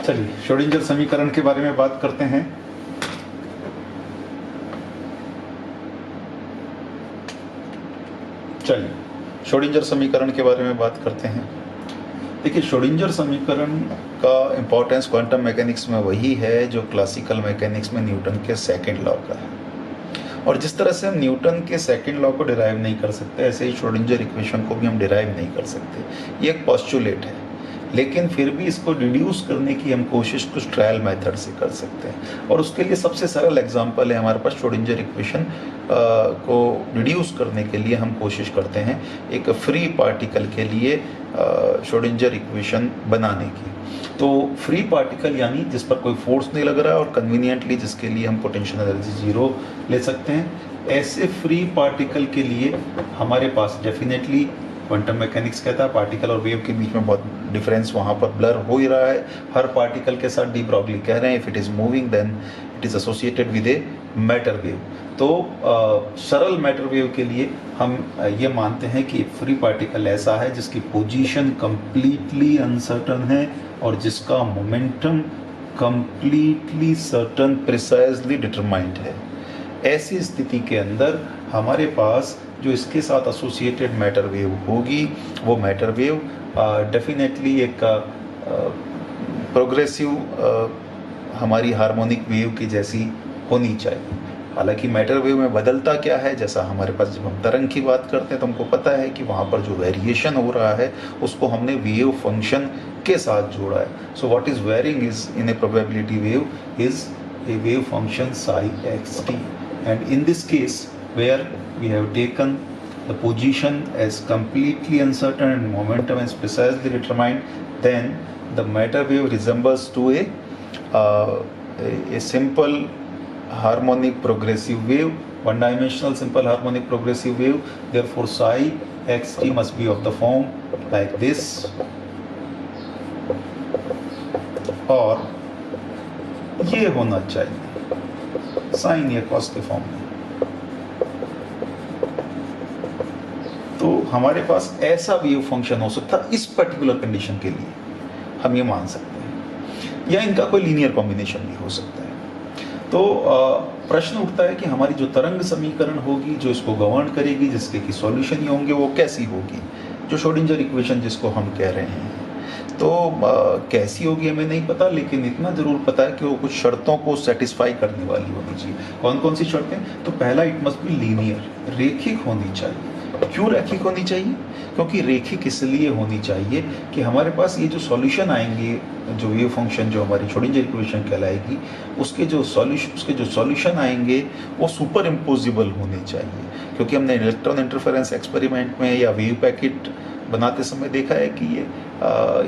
चलिए श्रोडिंगर समीकरण के बारे में बात करते हैं। चलिए श्रोडिंगर समीकरण के बारे में बात करते हैं। देखिए, श्रोडिंगर समीकरण का इम्पोर्टेंस क्वांटम मैकेनिक्स में वही है जो क्लासिकल मैकेनिक्स में न्यूटन के सेकंड लॉ का है। और जिस तरह से हम न्यूटन के सेकंड लॉ को डिराइव नहीं कर सकते, ऐसे ही श्रोडिंगर इक्वेशन को भी हम डिराइव नहीं कर सकते। ये एक पोस्टुलेट है, लेकिन फिर भी इसको रिड्यूस करने की हम कोशिश कुछ ट्रायल मेथड से कर सकते हैं। और उसके लिए सबसे सरल एग्जांपल है हमारे पास श्रोडिंगर इक्वेशन को रिड्यूस करने के लिए हम कोशिश करते हैं एक फ्री पार्टिकल के लिए श्रोडिंगर इक्वेशन बनाने की। तो फ्री पार्टिकल यानी जिस पर कोई फोर्स नहीं लग रहा है और कन्वीनियंटली जिसके लिए हम पोटेंशियल एनर्जी जीरो ले सकते हैं, ऐसे फ्री पार्टिकल के लिए हमारे पास डेफिनेटली क्वांटम मैकेनिक्स कहता है पार्टिकल और वेव के बीच में बहुत डिफरेंस वहाँ पर ब्लर हो ही रहा है। हर पार्टिकल के साथ डी ब्रॉगली कह रहे हैं if it is moving then it is associated with a matter wave. तो सरल मैटर वेव के लिए हम ये मानते हैं कि फ्री पार्टिकल ऐसा है जिसकी पोजीशन कंप्लीटली अनसर्टन है और जिसका momentum completely certain precisely determined है। ऐसी स्थिति के अंदर हमारे पास जो इसके साथ एसोसिएटेड मैटर वेव होगी वो मैटर वेव डेफिनेटली एक प्रोग्रेसिव हमारी हार्मोनिक वेव की जैसी होनी चाहिए। हालांकि मैटर वेव में बदलता क्या है, जैसा हमारे पास जब हम तरंग की बात करते हैं तो हमको पता है कि वहाँ पर जो वेरिएशन हो रहा है उसको हमने वेव फंक्शन के साथ जोड़ा है। So what is waving is in a probability wave is a wave function psi xt, and in this case where we have taken the position as completely uncertain and momentum as precisely determined, then the matter wave resembles to a simple harmonic progressive wave, one dimensional simple harmonic progressive wave. Therefore psi xt must be of the form like this, और ये होना चाहिए sign या cos के form में। तो हमारे पास ऐसा वेव फंक्शन हो सकता है इस पर्टिकुलर कंडीशन के लिए, हम ये मान सकते हैं, या इनका कोई लीनियर कॉम्बिनेशन भी हो सकता है। तो प्रश्न उठता है कि हमारी जो तरंग समीकरण होगी जो इसको गवर्न करेगी, जिसके की सॉल्यूशन ही होंगे, वो कैसी होगी, जो श्रोडिंगर इक्वेशन जिसको हम कह रहे हैं। तो कैसी होगी हमें नहीं पता, लेकिन इतना जरूर पता है कि वो कुछ शर्तों को सेटिस्फाई करने वाली होनी चाहिए। कौन कौन सी शर्तें? तो पहला, इट मस्ट बी लीनियर, रेखिक होनी चाहिए। क्यों रेखिक होनी चाहिए? क्योंकि रेखिक इसलिए होनी चाहिए कि हमारे पास ये जो सॉल्यूशन आएंगे, जो वेव फंक्शन जो हमारी श्रोडिंगर इक्वेशन कहलाएगी, उसके जो सॉल्यूशन आएंगे वो सुपर इम्पोजिबल होने चाहिए। क्योंकि हमने इलेक्ट्रॉन इंटरफेरेंस एक्सपेरिमेंट में या वेव पैकेट बनाते समय देखा है कि ये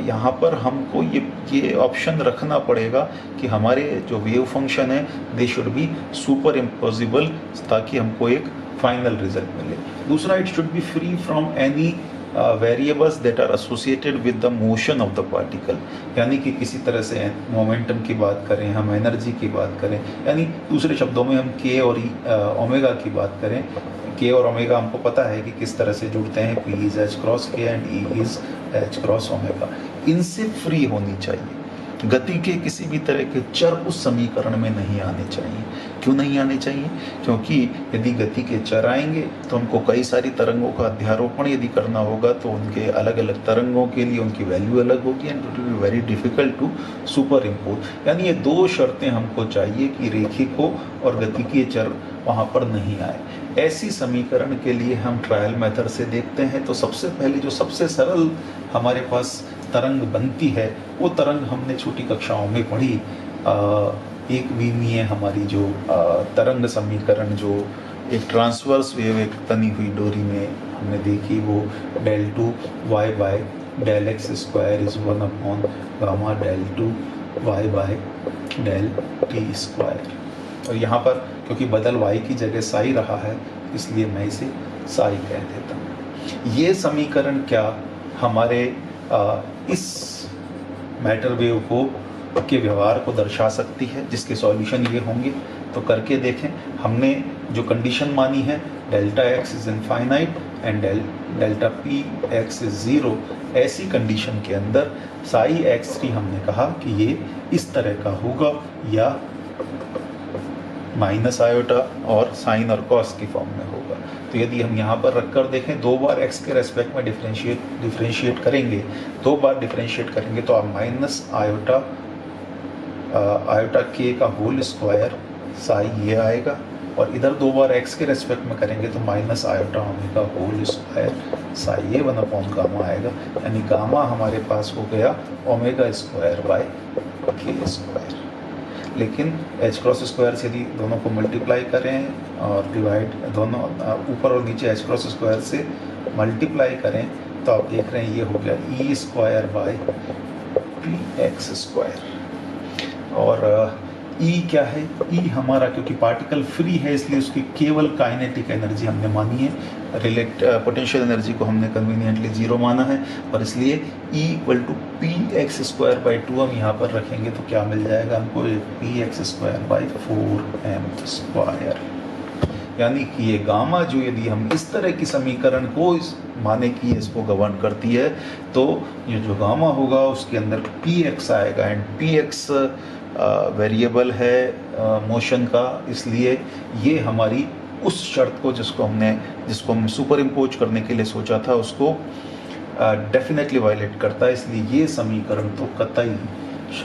यहाँ पर हमको ये ऑप्शन रखना पड़ेगा कि हमारे जो वेव फंक्शन है they should be superimposable, ताकि हमको एक फाइनल रिजल्ट मिले। दूसरा, it should be free from any variables that are associated with the motion of the particle. यानी कि किसी तरह से मोमेंटम की बात करें, हम एनर्जी की बात करें, यानी दूसरे शब्दों में हम के और ओमेगा की बात करें। के और ओमेगा हमको पता है कि किस तरह से जुड़ते हैं, P इज एच क्रॉस के and E is H cross omega. इनसे फ्री होनी चाहिए। गति के किसी भी तरह के चर उस समीकरण में नहीं आने चाहिए। क्यों नहीं आने चाहिए? क्योंकि यदि गति के चर आएंगे तो हमको कई सारी तरंगों का अध्यारोपण यदि करना होगा तो उनके अलग अलग तरंगों के लिए उनकी वैल्यू अलग होगी and it will be very difficult to superimpose. यानी ये दो शर्तें हमको चाहिए कि रेखिक हो और गतिकीय चर वहाँ पर नहीं आए। ऐसी समीकरण के लिए हम ट्रायल मेथड से देखते हैं। तो सबसे पहले जो सबसे सरल हमारे पास तरंग बनती है वो तरंग हमने छोटी कक्षाओं में पढ़ी। एक विमीय हमारी जो तरंग समीकरण जो एक ट्रांसवर्स वेव एक तनी हुई डोरी में हमने देखी, वो del 2 y by del x square is 1 upon gamma del 2 y by del t square. और यहाँ पर क्योंकि बदल y की जगह साई रहा है इसलिए मैं इसे साई कह देता हूँ। ये समीकरण क्या हमारे इस मैटर वेव को के व्यवहार को दर्शा सकती है, जिसके सॉल्यूशन ये होंगे। तो करके देखें। हमने जो कंडीशन मानी है delta x is infinite and delta P x is 0, ऐसी कंडीशन के अंदर साई x3 हमने कहा कि ये इस तरह का होगा या माइनस आयोटा और साइन और कॉस की फॉर्म में होगा। तो यदि हम यहाँ पर रखकर देखें, 2 बार x के रेस्पेक्ट में डिफरेंशिएट करेंगे, 2 बार डिफरेंशिएट करेंगे तो आप माइनस आयोटा k का होल स्क्वायर साई ये आएगा, और इधर 2 बार x के रेस्पेक्ट में करेंगे तो minus iota omega whole square psi ये 1 गामा आएगा। यानी गामा हमारे पास हो गया ओमेगा स्क्वायर बाय के स्क्वायर। लेकिन h क्रॉस स्क्वायर से यदि दोनों को मल्टीप्लाई करें और डिवाइड, दोनों ऊपर और नीचे h क्रॉस स्क्वायर से मल्टीप्लाई करें तो आप देख रहे हैं ये हो गया E square by P X square. और ई क्या है? ई हमारा, क्योंकि पार्टिकल फ्री है इसलिए उसकी केवल काइनेटिक एनर्जी हमने मानी है, पोटेंशियल एनर्जी को हमने कन्वीनियंटली 0 माना है, और इसलिए E equal to P X square by 2 हम यहाँ पर रखेंगे तो क्या मिल जाएगा हमको? P X square by 4m square. यानी कि ये गामा जो, यदि हम इस तरह की समीकरण को माने कि इसको गवर्न करती है, तो ये जो गामा होगा उसके अंदर पी एक्स आएगा, एंड पी एक्स वेरिएबल है मोशन का, इसलिए ये हमारी उस शर्त को जिसको हम सुपर इम्पोज करने के लिए सोचा था उसको डेफिनेटली वायलेट करता है। इसलिए ये समीकरण तो कतई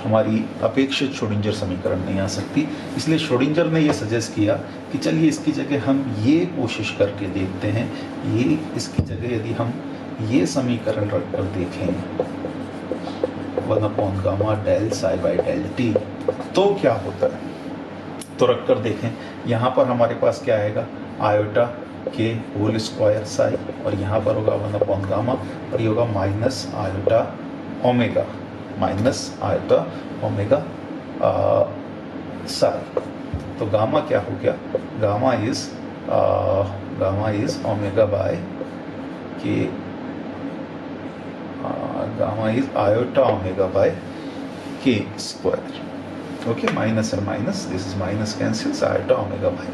हमारी अपेक्षित श्रोडिंजर समीकरण नहीं आ सकती। इसलिए श्रोडिंजर ने ये सजेस्ट किया कि चलिए इसकी जगह हम ये कोशिश करके देखते हैं, ये इसकी जगह यदि हम ये समीकरण रखकर देखें 1 gamma del psi by del T तो क्या होता है। तो रखकर देखें, यहाँ पर हमारे पास क्या आएगा? आयोटा के होल स्क्वायर साई, और यहाँ पर होगा 1 गामा, और ये होगा माइनस आयोटा ओमेगा साई। तो गामा क्या हो गया? गामा इज ओमेगा बाय के, gamma is iota omega by के स्क्वायर। ओके, माइनस और minus, this is minus cancels, iota omega by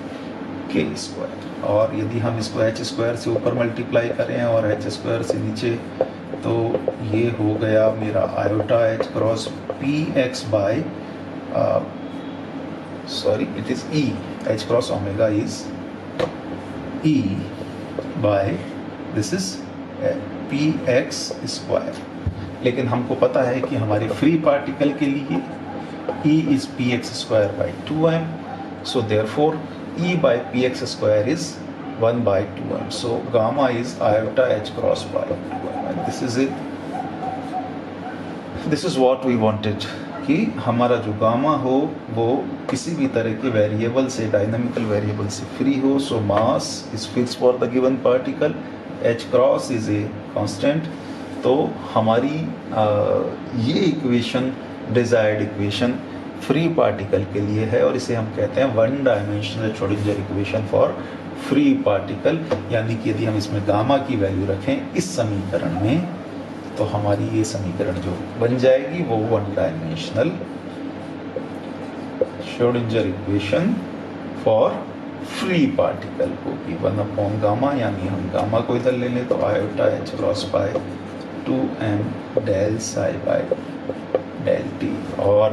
के स्क्वायर। और यदि हम इसको h स्क्वायर से ऊपर मल्टीप्लाई करें और h स्क्वायर से नीचे, तो ये हो गया मेरा iota h cross P X by, sorry it is e, h cross omega is e by, this is P X square. लेकिन हमको पता है कि हमारे फ्री पार्टिकल के लिए E is px square by 2m, so therefore E by px square is 1 by 2m, so gamma is iota h cross by 2m, and this is it. This is what we wanted, कि हमारा जो gamma हो वो किसी भी तरह के variable से, डायनामिकल वेरिएबल से फ्री हो, so mass is fix for the given particle, h cross is a constant. तो हमारी ये equation desired equation free particle के लिए है, और इसे हम कहते हैं 1 dimensional Schrodinger equation for free particle. यानी कि यदि हम इसमें गामा की वैल्यू रखें इस समीकरण में, तो हमारी ये समीकरण जो बन जाएगी वो 1 dimensional Schrodinger equation for free particle होगी 1 गामा। यानी हम गामा को इधर ले लें तो iota h cross by 2m del psi by del T, और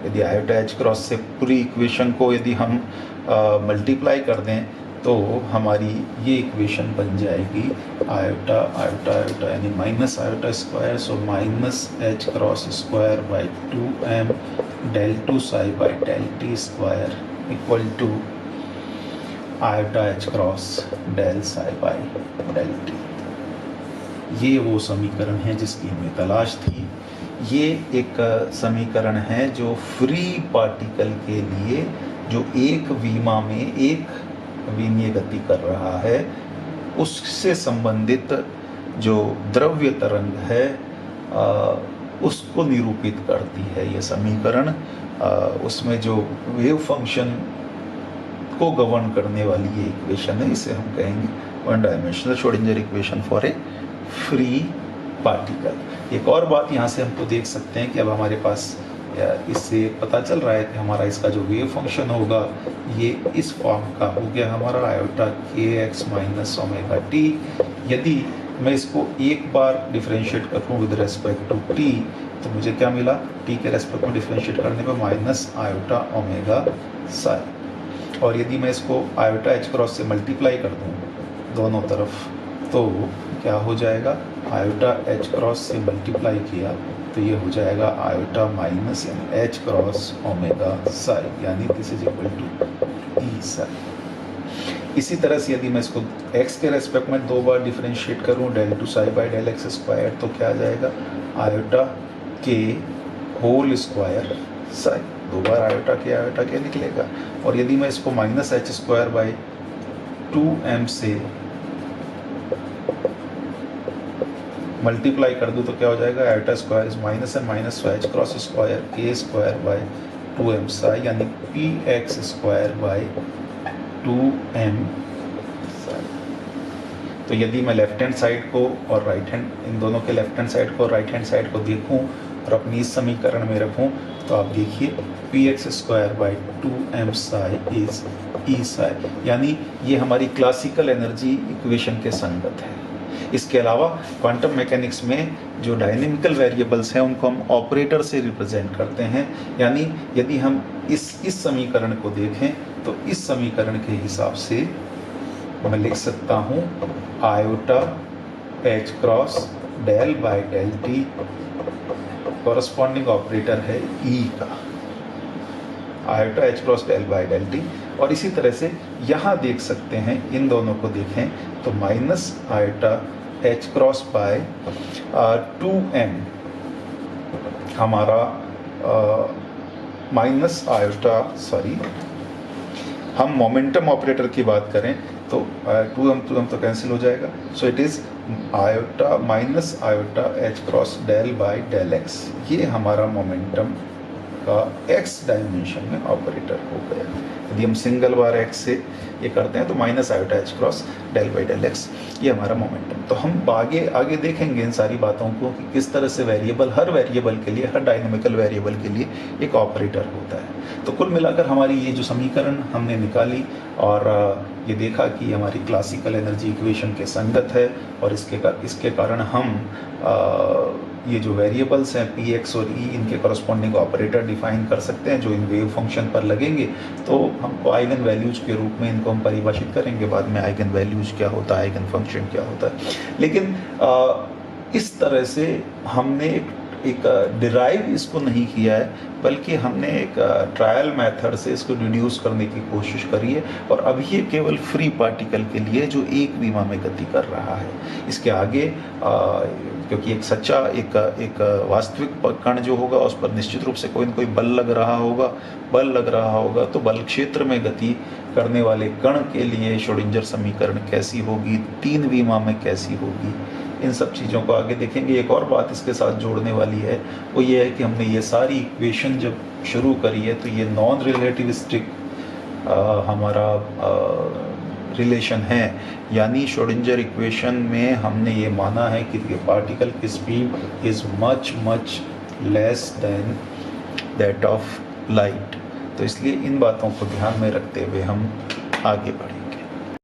यदि आयोटा h क्रॉस से पूरी इक्वेशन को यदि हम मल्टीप्लाई कर दें तो हमारी ये इक्वेशन बन जाएगी आयोटा यानी minus iota square, so minus h cross square by 2m del 2 psi by del T square equal to iota h cross del psi by del T. ये वो समीकरण है जिसकी हमें तलाश थी। ये एक समीकरण है जो फ्री पार्टिकल के लिए, जो एक विमा में एक विमीय गति कर रहा है, उससे संबंधित जो द्रव्य तरंग है उसको निरूपित करती है ये समीकरण। उसमें जो वेव फंक्शन को गवर्न करने वाली ये इक्वेशन है, इसे हम कहेंगे 1 dimensional Schrodinger equation for a free particle. एक और बात यहाँ से हमको देख सकते हैं कि अब हमारे पास इससे पता चल रहा है कि हमारा इसका जो वेव फंक्शन होगा ये इस फॉर्म का हो गया हमारा आयोटा के एक्स माइनस ओमेगा टी, यदि मैं इसको एक बार डिफरेंशिएट करूँ विद रेस्पेक्ट टू टी, तो मुझे क्या मिला, टी के रेस्पेक्ट में डिफरेंशिएट करने पर माइनस आयोटा ओमेगा साई। और यदि मैं इसको आयोटा एच क्रॉस से मल्टीप्लाई कर दूँ दोनों तरफ, तो क्या हो जाएगा, आयोटा एच क्रॉस से मल्टीप्लाई किया तो ये हो जाएगा iota minus H cross omega Sai, यानी दिस इज इक्वल टू ई साई। इसी तरह से यदि मैं इसको x के रेस्पेक्ट में दो बार डिफरेंशिएट करूं del two psi by del X square, तो क्या आ जाएगा, आयोटा के होल स्क्वायर साई, दो बार आयोटा के निकलेगा। और यदि मैं इसको minus H square by 2m से मल्टीप्लाई कर दूँ तो क्या हो जाएगा, iota square is minus and minus H cross square के स्क्वायर बाई 2m साई, यानी P X square by 2m Sai. तो यदि मैं लेफ्ट हैंड साइड को और राइट हैंड, इन दोनों के लेफ्ट हैंड साइड को और राइट हैंड साइड को देखूं और अपनी इस समीकरण में रखूं, तो आप देखिए P X square by 2m psi is E psi, यानी ये हमारी क्लासिकल एनर्जी इक्वेशन के संगत है। इसके अलावा क्वांटम मैकेनिक्स में जो डायनेमिकल वेरिएबल्स हैं उनको हम ऑपरेटर से रिप्रेजेंट करते हैं, यानी यदि हम इस समीकरण को देखें तो इस समीकरण के हिसाब से मैं लिख सकता हूँ iota H cross del by del T corresponding operator है ई का, iota H cross del by del T. और इसी तरह से यहाँ देख सकते हैं, इन दोनों को देखें तो minus iota H cross by 2m हमारा माइनस आयोटा, सॉरी हम मोमेंटम ऑपरेटर की बात करें तो 2m तो कैंसिल हो जाएगा, so it is iota minus iota H cross del by del X, ये हमारा मोमेंटम का x डायमेंशन में ऑपरेटर हो गया। यदि हम सिंगल बार x से ये करते हैं तो minus iota H cross del by del X, ये हमारा मोमेंटम। तो हम आगे देखेंगे इन सारी बातों को कि किस तरह से वेरिएबल, हर वेरिएबल के लिए, हर डायनेमिकल वेरिएबल के लिए एक ऑपरेटर होता है। तो कुल मिलाकर हमारी ये जो समीकरण हमने निकाली और ये देखा कि हमारी क्लासिकल एनर्जी इक्वेशन के संगत है, और इसके कारण हम ये जो वेरिएबल्स हैं पी एक्स और ई, इनके करस्पॉन्डिंग ऑपरेटर डिफाइन कर सकते हैं जो इन वेव फंक्शन पर लगेंगे। तो हमको आइगन वैल्यूज के रूप में इनको हम परिभाषित करेंगे बाद में, आइगन वैल्यूज क्या होता है, आइगन फंक्शन क्या होता है। लेकिन इस तरह से हमने एक डिराइव इसको नहीं किया है, बल्कि हमने एक ट्रायल मेथड से इसको रिड्यूस करने की कोशिश करी है। और अभी ये केवल फ्री पार्टिकल के लिए जो एक विमा में गति कर रहा है, इसके आगे क्योंकि एक सच्चा एक वास्तविक कण जो होगा उस पर निश्चित रूप से कोई न कोई बल लग रहा होगा, तो बल क्षेत्र में गति करने वाले कण के लिए श्रोडिंगर समीकरण कैसी होगी, 3 विमा में कैसी होगी, इन सब चीज़ों को आगे देखेंगे। एक और बात इसके साथ जोड़ने वाली है, वो ये है कि हमने ये सारी इक्वेशन जब शुरू करी है तो ये नॉन रिलेटिविस्टिक हमारा रिलेशन है, यानी श्रोडिंगर इक्वेशन में हमने ये माना है कि पार्टिकल की speed is much less than that of light. तो इसलिए इन बातों को ध्यान में रखते हुए हम आगे बढ़ें।